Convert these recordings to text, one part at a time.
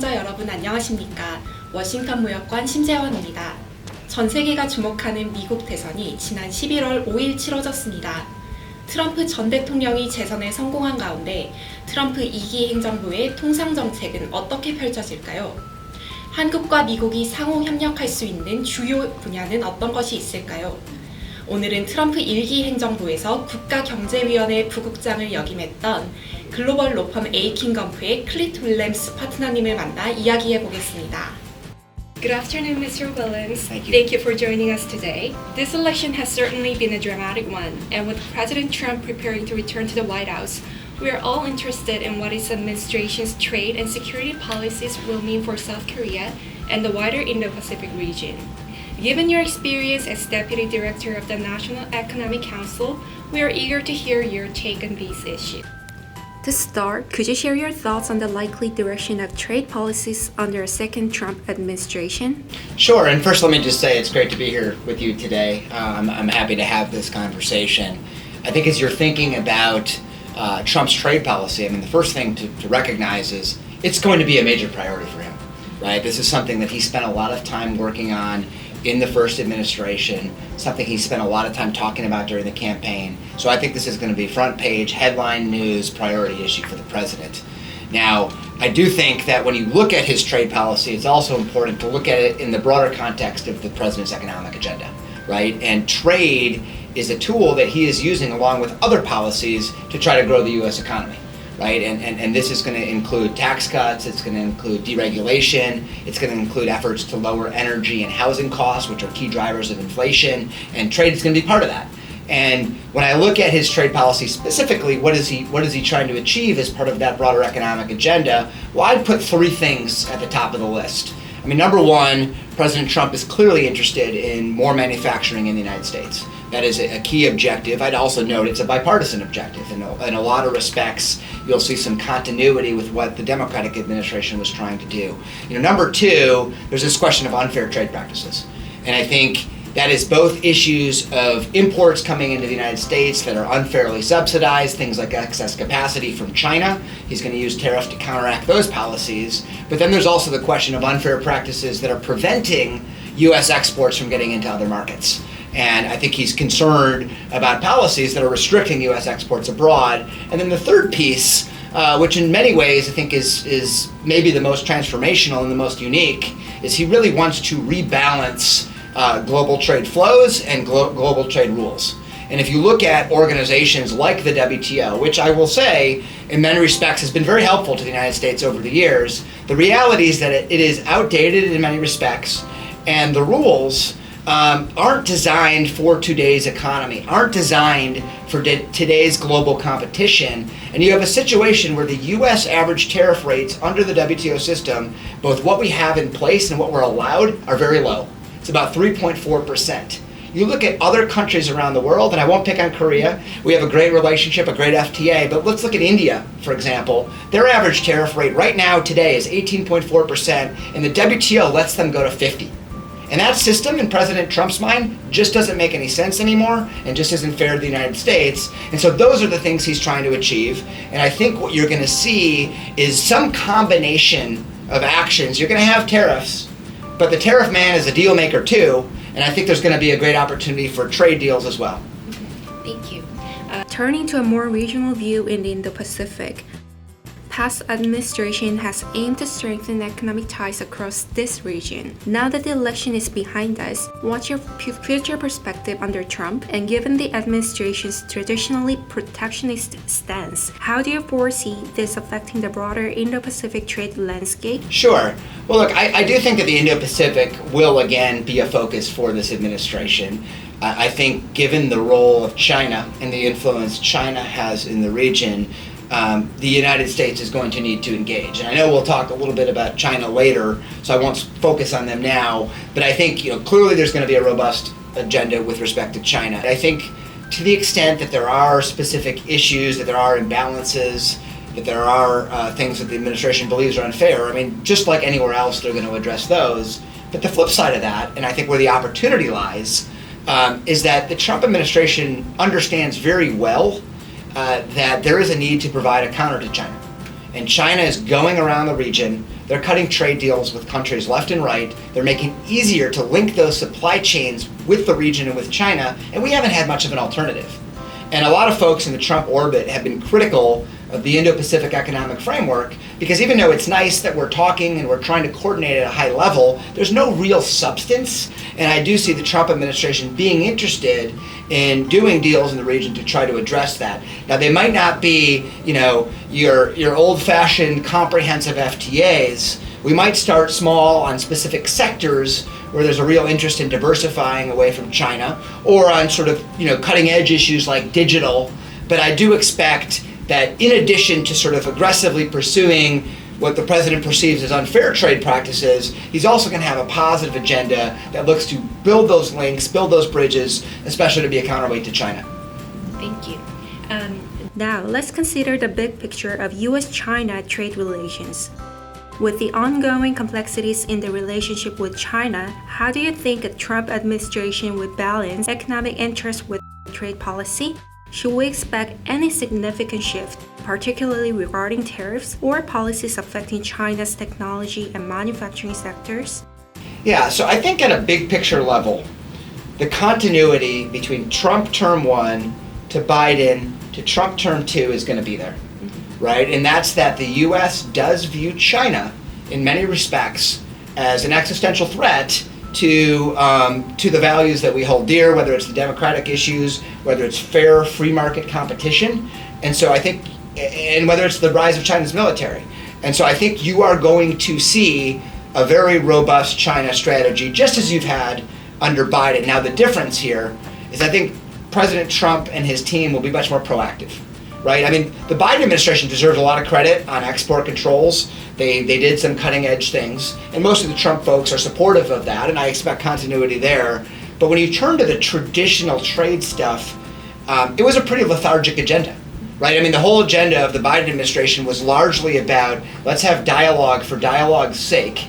시청자 여러분 안녕하십니까? 워싱턴 무역관 심재원입니다. 전 세계가 주목하는 미국 대선이 지난 11월 5일 치뤄졌습니다. 트럼프 전 대통령이 재선에 성공한 가운데 트럼프 2기 행정부의 통상정책은 어떻게 펼쳐질까요? 한국과 미국이 상호 협력할 수 있는 주요 분야는 어떤 것이 있을까요? 오늘은 트럼프 1기 행정부에서 국가경제위원회 부국장을 역임했던 글로벌 로펌 에이킨 검프의 클리트 윌렘스 파트너님을 만나 이야기해 보겠습니다. Good afternoon, Mr. Willems. Thank you for joining us today. This election has certainly been a dramatic one, and with President Trump preparing to return to the White House, we are all interested in what his administration's trade and security policies will mean for South Korea and the wider Indo-Pacific region. Given your experience as Deputy Director of the National Economic Council, we are eager to hear your take on these issues. To start, could you share your thoughts on the likely direction of trade policies under a second Trump administration? Sure, and first let me just say it's great to be here with you today. I'm happy to have this conversation. I think as you're thinking about Trump's trade policy, I mean, the first thing to recognize is it's going to be a major priority for him, right? This is something that he spent a lot of time working on in the first administration, something he spent a lot of time talking about during the campaign. So I think this is going to be front page, headline news, priority issue for the president. Now, I do think that when you look at his trade policy, it's also important to look at it in the broader context of the president's economic agenda, right? And trade is a tool that he is using along with other policies to try to grow the U.S. economy. Right, and this is going to include tax cuts, it's going to include deregulation, it's going to include efforts to lower energy and housing costs, which are key drivers of inflation, and trade is going to be part of that. And when I look at his trade policy specifically, what is he trying to achieve as part of that broader economic agenda? Well, I'd put three things at the top of the list. I mean, number one, President Trump is clearly interested in more manufacturing in the United States. That is a key objective. I'd also note it's a bipartisan objective. In a lot of respects, you'll see some continuity with what the Democratic administration was trying to do. You know, number two, there's this question of unfair trade practices. And I think that is both issues of imports coming into the United States that are unfairly subsidized, things like excess capacity from China. He's going to use tariffs to counteract those policies. But then there's also the question of unfair practices that are preventing U.S. exports from getting into other markets. And I think he's concerned about policies that are restricting U.S. exports abroad. And then the third piece, which in many ways I think is maybe the most transformational and the most unique, is he really wants to rebalance global trade flows and global trade rules. And if you look at organizations like the WTO, which I will say in many respects has been very helpful to the United States over the years, the reality is that it is outdated in many respects, and the rules aren't designed for today's economy, aren't designed for today's global competition. And you have a situation where the U.S. average tariff rates under the WTO system, both what we have in place and what we're allowed, are very low. It's about 3.4%. You look at other countries around the world, and I won't pick on Korea, we have a great relationship, a great FTA, but let's look at India, for example. Their average tariff rate right now today is 18.4%, and the WTO lets them go to 50. And that system, in President Trump's mind, just doesn't make any sense anymore and just isn't fair to the United States. And so those are the things he's trying to achieve. And I think what you're going to see is some combination of actions. You're going to have tariffs, but the tariff man is a deal maker too. And I think there's going to be a great opportunity for trade deals as well. Thank you. Turning to a more regional view in the Indo-Pacific, past administration has aimed to strengthen economic ties across this region. Now that the election is behind us, what's your future perspective under Trump? And given the administration's traditionally protectionist stance, how do you foresee this affecting the broader Indo-Pacific trade landscape? Sure. Well, look, I do think that the Indo-Pacific will again be a focus for this administration. I think given the role of China and the influence China has in the region, the United States is going to need to engage. And I know we'll talk a little bit about China later, so I won't focus on them now, but I think clearly there's going to be a robust agenda with respect to China. I think to the extent that there are specific issues, that there are imbalances, that there are things that the administration believes are unfair, I mean, just like anywhere else, they're going to address those. But the flip side of that, and I think where the opportunity lies, is that the Trump administration understands very well that there is a need to provide a counter to China. And China is going around the region They're cutting trade deals with countries left and right. They're making it easier to link those supply chains with the region and with China, and we haven't had much of an alternative. And a lot of folks in the Trump orbit have been critical of the Indo-Pacific Economic Framework because even though it's nice that we're talking and we're trying to coordinate at a high level, there's no real substance. And I do see the Trump administration being interested in doing deals in the region to try to address that. Now, they might not be, your old-fashioned comprehensive FTAs. We might start small on specific sectors where there's a real interest in diversifying away from China, or on sort of, cutting edge issues like digital. But I do expect that in addition to sort of aggressively pursuing what the president perceives as unfair trade practices, he's also going to have a positive agenda that looks to build those links, build those bridges, especially to be a counterweight to China. Thank you. Now, let's consider the big picture of US-China trade relations. With the ongoing complexities in the relationship with China, how do you think a Trump administration would balance economic interests with trade policy? Should we expect any significant shift, particularly regarding tariffs or policies affecting China's technology and manufacturing sectors? Yeah, so I think at a big picture level, the continuity between Trump term 1 to Biden to Trump term 2 is going to be there. Right? And that's that the U.S. does view China in many respects as an existential threat to the values that we hold dear, whether it's the democratic issues, whether it's fair free market competition, and so I think, and whether it's the rise of China's military. And so I think you are going to see a very robust China strategy, just as you've had under Biden. Now the difference here is I think President Trump and his team will be much more proactive. Right? I mean, the Biden administration deserves a lot of credit on export controls. They did some cutting edge things, and most of the Trump folks are supportive of that, and I expect continuity there. But when you turn to the traditional trade stuff, it was a pretty lethargic agenda, right? I mean, the whole agenda of the Biden administration was largely about let's have dialogue for dialogue's sake,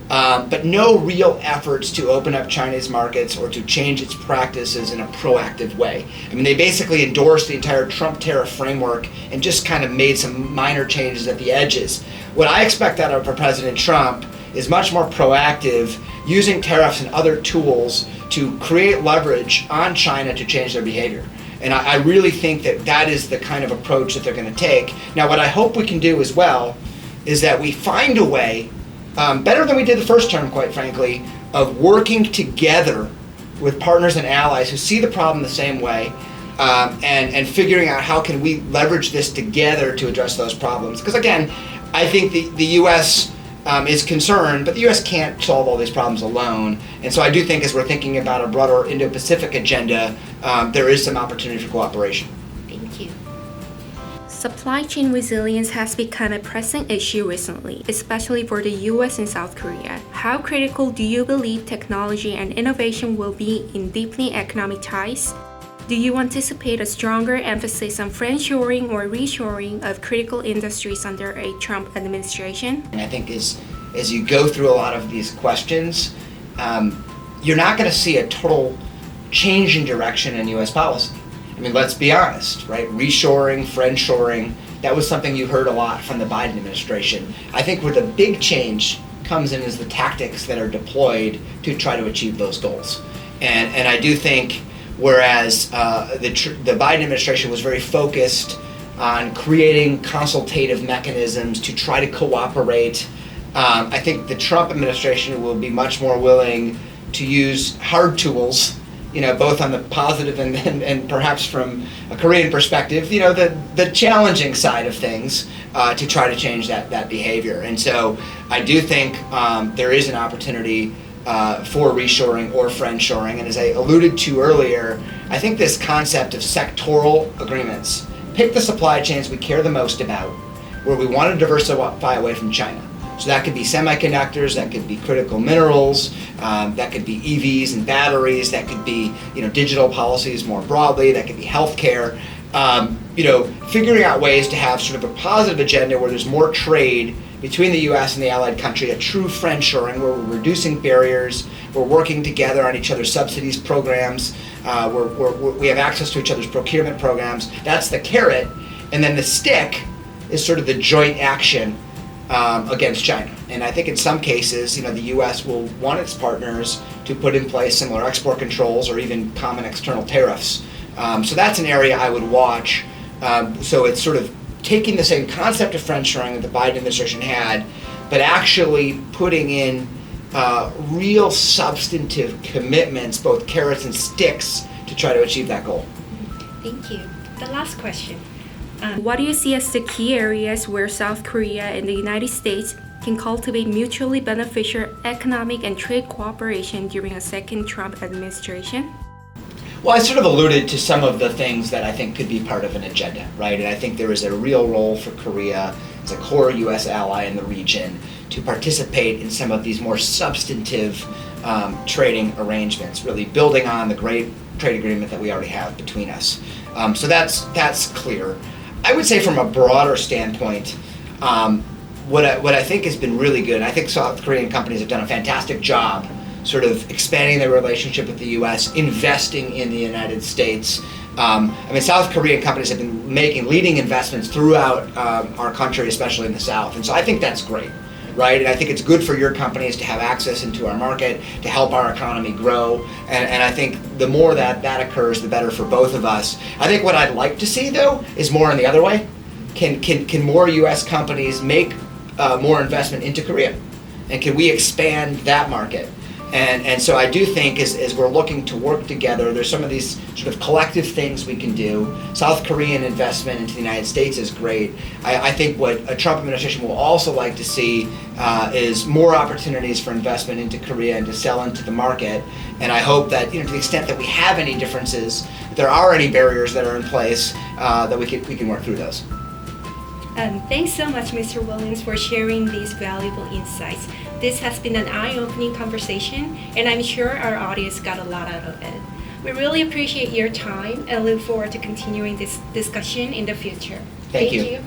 but no real efforts to open up China's markets or to change its practices in a proactive way. I mean, they basically endorsed the entire Trump tariff framework and just kind of made some minor changes at the edges. What I expect out of President Trump is much more proactive, using tariffs and other tools to create leverage on China to change their behavior. And I really think that that is the kind of approach that they're going to take. Now, what I hope we can do as well is that we find a way, better than we did the first term, quite frankly, of working together with partners and allies who see the problem the same way, and figuring out how can we leverage this together to address those problems. Because again, I think the U.S. Is concerned, but the U.S. can't solve all these problems alone. And so I do think as we're thinking about a broader Indo-Pacific agenda, there is some opportunity for cooperation. Thank you. Supply chain resilience has become a pressing issue recently, especially for the US and South Korea. How critical do you believe technology and innovation will be in deepening economic ties? Do you anticipate a stronger emphasis on friendshoring or reshoring of critical industries under a Trump administration? And I think as you go through a lot of these questions, you're not going to see a total change in direction in U.S. policy. I mean, let's be honest, right? Reshoring, friendshoring, that was something you heard a lot from the Biden administration. I think where the big change comes in is the tactics that are deployed to try to achieve those goals. And I do think whereas the Biden administration was very focused on creating consultative mechanisms to try to cooperate, I think the Trump administration will be much more willing to use hard tools, both on the positive and perhaps from a Korean perspective, the challenging side of things, to try to change that behavior. And so I do think there is an opportunity for reshoring or friendshoring. And as I alluded to earlier, I think this concept of sectoral agreements, pick the supply chains we care the most about, where we want to diversify away from China. So that could be semiconductors, that could be critical minerals, that could be EVs and batteries, that could be digital policies more broadly, that could be healthcare. Figuring out ways to have sort of a positive agenda where there's more trade between the U.S. and the allied country, a true friendshoring where we're reducing barriers, we're working together on each other's subsidies programs, we have access to each other's procurement programs. That's the carrot. And then the stick is sort of the joint action against China. And I think in some cases, the U.S. will want its partners to put in place similar export controls or even common external tariffs. So that's an area I would watch. So it's sort of taking the same concept of friendshoring that the Biden administration had, but actually putting in real substantive commitments, both carrots and sticks, to try to achieve that goal. Thank you. The last question. What do you see as the key areas where South Korea and the United States can cultivate mutually beneficial economic and trade cooperation during a second Trump administration? Well, I sort of alluded to some of the things that I think could be part of an agenda, right? And I think there is a real role for Korea as a core U.S. ally in the region to participate in some of these more substantive trading arrangements, really building on the great trade agreement that we already have between us. So that's clear. I would say from a broader standpoint, what I think has been really good, and I think South Korean companies have done a fantastic job sort of expanding their relationship with the U.S., investing in the United States. South Korean companies have been making leading investments throughout our country, especially in the South. And so I think that's great, right? And I think it's good for your companies to have access into our market, to help our economy grow. And I think the more that occurs, the better for both of us. I think what I'd like to see, though, is more in the other way. Can more U.S. companies make more investment into Korea? And can we expand that market? And so I do think as we're looking to work together, there's some of these sort of collective things we can do. South Korean investment into the United States is great. I think what a Trump administration will also like to see is more opportunities for investment into Korea and to sell into the market. And I hope that, to the extent that we have any differences, if there are any barriers that are in place, that we can work through those. Thanks so much, Mr. Willems, for sharing these valuable insights. This has been an eye-opening conversation, and I'm sure our audience got a lot out of it. We really appreciate your time and look forward to continuing this discussion in the future. Thank you.